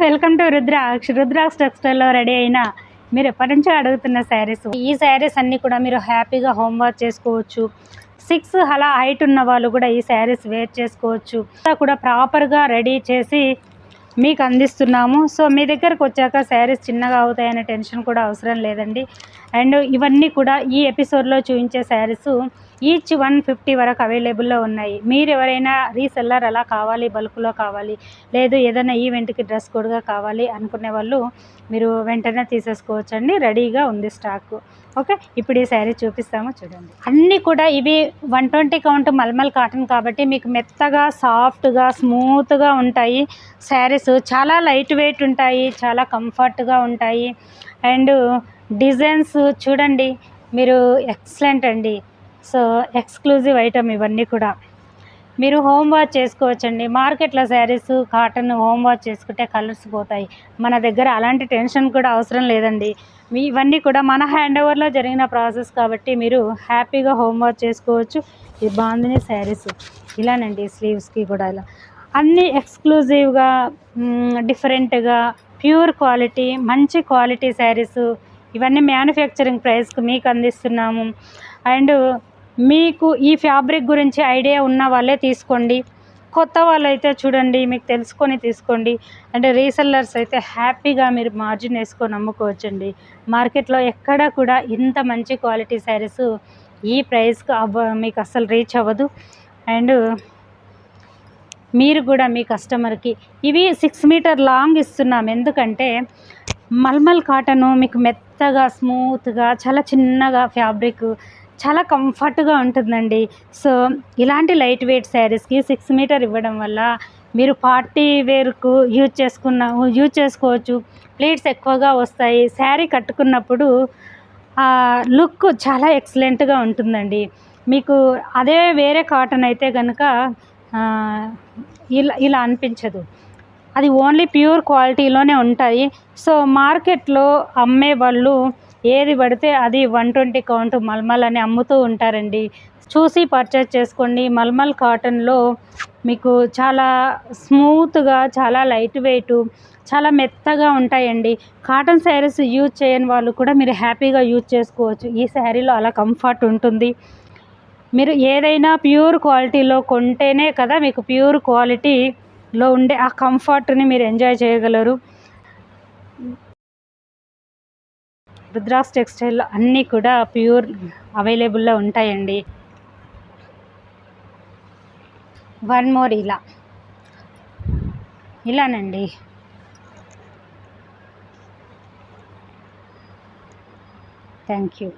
Welcome to rudraksha టెక్స్టైల్లో ready అయిన మీరు ఎప్పటి నుంచో అడుగుతున్న శారీస్. ఈ శారీస్ అన్నీ కూడా మీరు హ్యాపీగా హోమ్ వాష్ చేసుకోవచ్చు. 6 అలా హైట్ ఉన్న వాళ్ళు కూడా ఈ శారీస్ వేర్ చేసుకోవచ్చు. కూడా ప్రాపర్గా రెడీ చేసి మీకు అందిస్తున్నాము. సో మీ దగ్గరకు వచ్చాక శారీస్ చిన్నగా అవుతాయనే టెన్షన్ కూడా అవసరం లేదండి. అండ్ ఇవన్నీ కూడా ఈ ఎపిసోడ్లో చూపించే శారీస్ ఈచ్ 150 వరకు అవైలబుల్లో ఉన్నాయి. మీరు ఎవరైనా రీసెల్లర్ అలా కావాలి, బల్క్లో కావాలి, లేదు ఏదైనా ఈవెంట్కి డ్రెస్ కోడ్గా కావాలి అనుకునే వాళ్ళు మీరు వెంటనే తీసేసుకోవచ్చు అండి. రెడీగా ఉంది స్టాక్. ఓకే, ఇప్పుడు ఈ శారీ చూపిస్తాము చూడండి. అన్నీ కూడా ఇవి 120 కౌంట్ మల్మల్ కాటన్ కాబట్టి మీకు మెత్తగా, సాఫ్ట్గా, స్మూత్గా ఉంటాయి. శారీస్ చాలా లైట్ వెయిట్ ఉంటాయి, చాలా కంఫర్ట్గా ఉంటాయి. అండ్ డిజైన్స్ చూడండి మీరు, ఎక్సలెంట్ అండి. సో ఎక్స్క్లూజివ్ ఐటమ్ ఇవన్నీ కూడా మీరు హోమ్ వాష్ చేసుకోవచ్చండి. మార్కెట్లో శారీస్ కాటన్ హోమ్ వాష్ చేసుకుంటే కలర్స్ పోతాయి. మన దగ్గర అలాంటి టెన్షన్ కూడా అవసరం లేదండి. ఇవన్నీ కూడా మన హ్యాండ్ ఓవర్లో జరిగిన ప్రాసెస్ కాబట్టి మీరు హ్యాపీగా హోమ్ వాష్ చేసుకోవచ్చు. ఈ బాందిని శారీస్ ఇలానండి, స్లీవ్స్కి కూడా ఇలా అన్నీ ఎక్స్క్లూజివ్గా, డిఫరెంట్గా, ప్యూర్ క్వాలిటీ, మంచి క్వాలిటీ శారీస్ ఇవన్నీ మ్యానుఫ్యాక్చరింగ్ ప్రైస్కి మీకు అందిస్తున్నాము. అండ్ మీకు ఈ ఫ్యాబ్రిక్ గురించి ఐడియా ఉన్న వాళ్ళే తీసుకోండి. కొత్త వాళ్ళైతే చూడండి మీకు తెలుసుకొని తీసుకోండి. అంటే రీసెల్లర్స్ అయితే హ్యాపీగా మీరు మార్జిన్ వేసుకొని అమ్ముకోవచ్చండి. మార్కెట్లో ఎక్కడ కూడా ఇంత మంచి క్వాలిటీ శారీస్ ఈ ప్రైస్కి మీకు అస్సలు రీచ్ అవ్వదు. అండ్ మీరు కూడా మీ కస్టమర్కి ఇవి 6 మీటర్ లాంగ్ ఇస్తున్నాం. ఎందుకంటే మల్మల్ కాటను మీకు మెత్తగా, స్మూత్గా, చాలా చిన్నగా ఫ్యాబ్రిక్ చాలా కంఫర్ట్గా ఉంటుందండి. సో ఇలాంటి లైట్ వెయిట్ శారీస్కి 6 మీటర్ ఇవ్వడం వల్ల మీరు పార్టీ వేర్కు యూజ్ చేసుకోవచ్చు. ప్లీట్స్ ఎక్కువగా వస్తాయి. శారీ కట్టుకున్నప్పుడు లుక్ చాలా ఎక్సలెంట్గా ఉంటుందండి. మీకు అదే వేరే కాటన్ అయితే కనుక ఇలా అనిపించదు. అది ఓన్లీ ప్యూర్ క్వాలిటీలోనే ఉంటాయి. సో మార్కెట్లో అమ్మే వాళ్ళు ఏది పడితే అది 120 కౌంట్ మల్మల్ అని అమ్ముతూ ఉంటారండి. చూసి పర్చేజ్ చేసుకోండి. మల్మల్ కాటన్లో మీకు చాలా స్మూత్గా, చాలా లైట్ వెయిట్, చాలా మెత్తగా ఉంటాయండి. కాటన్ శారీస్ యూజ్ చేయని వాళ్ళు కూడా మీరు హ్యాపీగా యూజ్ చేసుకోవచ్చు. ఈ శారీలో అలా కంఫర్ట్ ఉంటుంది. మీరు ఏదైనా ప్యూర్ క్వాలిటీలో కొంటేనే కదా మీకు ప్యూర్ క్వాలిటీలో ఉండే ఆ కంఫర్ట్ని మీరు ఎంజాయ్ చేయగలరు. రుద్రాక్ష టెక్స్టైల్లో అన్నీ కూడా ప్యూర్ అవైలబుల్లో ఉంటాయండి. వన్ మోర్ ఇలానండి. Thank you.